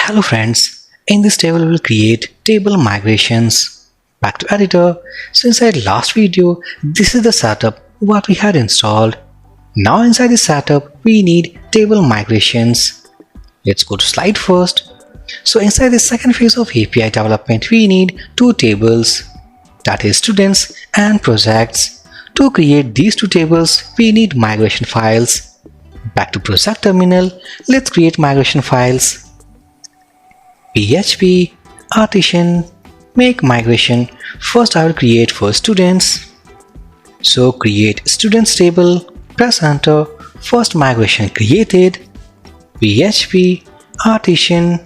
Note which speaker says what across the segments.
Speaker 1: Hello friends, in this table we will create table migrations. Back to editor. So inside last video, this is the setup what we had installed. Now inside the setup we need table migrations. Let's go to slide first. So inside the second phase of API development we need two tables, that is students and projects. To create these two tables we need migration files. Back to project terminal, let's create migration files. PHP, Authentication, make migration. First I will create for students. So create students table, press enter, first migration created. PHP, Authentication,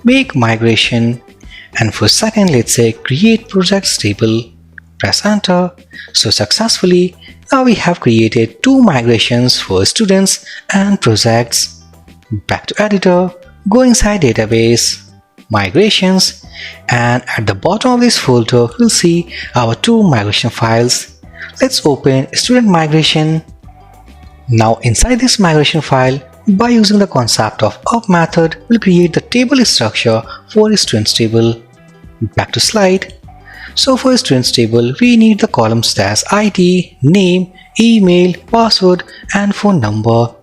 Speaker 1: make migration. And for second let's say create projects table, press enter. So successfully now we have created two migrations for students and projects. Back to editor, go inside database, migrations, and at the bottom of this folder we'll see our two migration files. Let's open student migration. Now inside this migration file, by using the concept of up method, we'll create the table structure for students table. Back to slide. So for students table we need the columns as ID, name, email, password and phone number.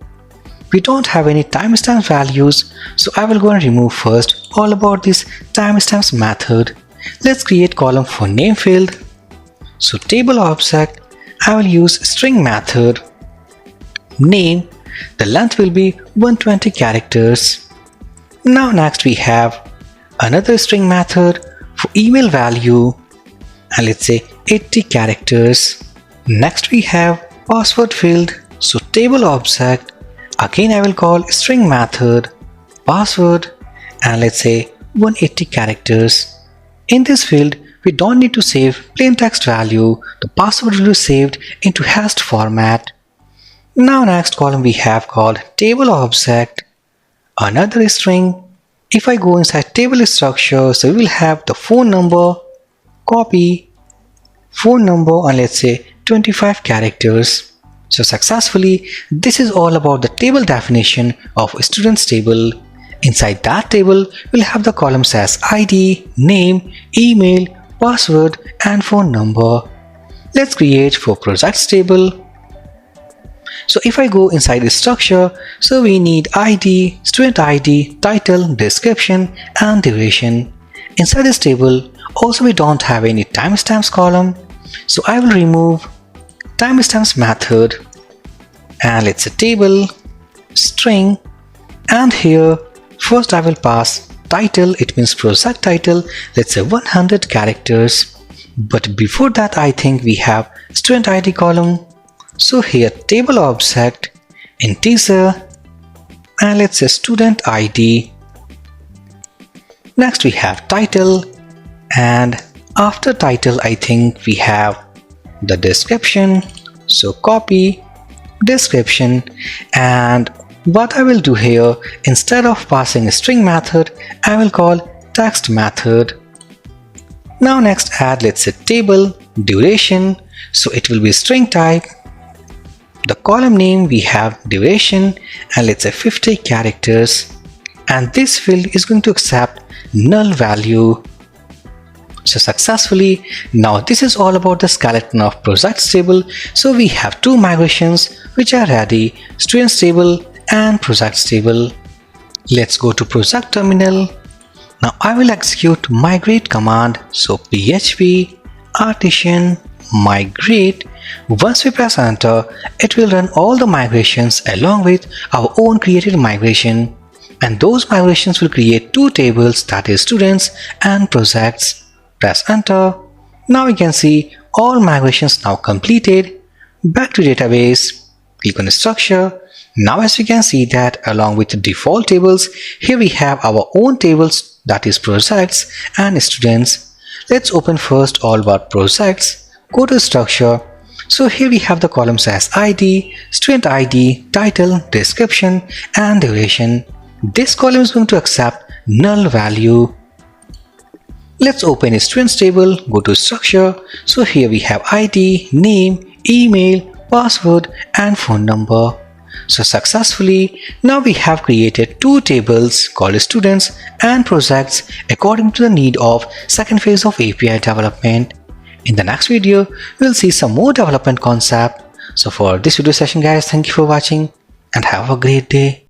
Speaker 1: We don't have any timestamp values, so I will go and remove first all about this timestamps method. Let's create column for name field. So table object, I will use string method. Name, the length will be 120 characters. Now next we have another string method for email value, and let's say 80 characters. Next we have password field. So table object, again I will call string method, password, and let's say 180 characters. In this field we don't need to save plain text value, the password will be saved into hashed format. Now next column we have called table object, another string. If I go inside table structure, so we will have the phone number, copy, phone number, and let's say 25 characters. So successfully, this is all about the table definition of students table. Inside that table, we'll have the columns as ID, name, email, password and phone number. Let's create for projects table. So if I go inside the structure, so we need ID, student ID, title, description and duration. Inside this table, also we don't have any timestamps column. So I will remove timestamps method, and let's say table, string, and here first I will pass title, it means project title, let's say 100 characters. But before that I think we have student ID column. So here table object, integer, and let's say student ID. Next we have title, and after title I think we have the description. So copy, description, and what I will do here, instead of passing a string method, I will call text method. Now next add let's say table, duration, so it will be string type. The column name we have duration, and let's say 50 characters, and this field is going to accept null value. So successfully, now this is all about the skeleton of projects table. So we have two migrations which are ready, students table and projects table. Let's go to project terminal. Now I will execute migrate command. So PHP, Authentication, migrate. Once we press enter, it will run all the migrations along with our own created migration. And those migrations will create two tables, that is students and projects. Press enter. Now we can see all migrations now completed. Back to database, click on structure. Now as we can see that along with the default tables, here we have our own tables, that is projects and students. Let's open first all about projects. Go to structure. So here we have the columns as ID, student ID, title, description and duration. This column is going to accept null value. Let's open a students table, go to structure. So here we have ID, name, email, password and phone number. So successfully, now we have created two tables called students and projects according to the need of second phase of API development. In the next video, we'll see some more development concept. So for this video session guys, thank you for watching and have a great day.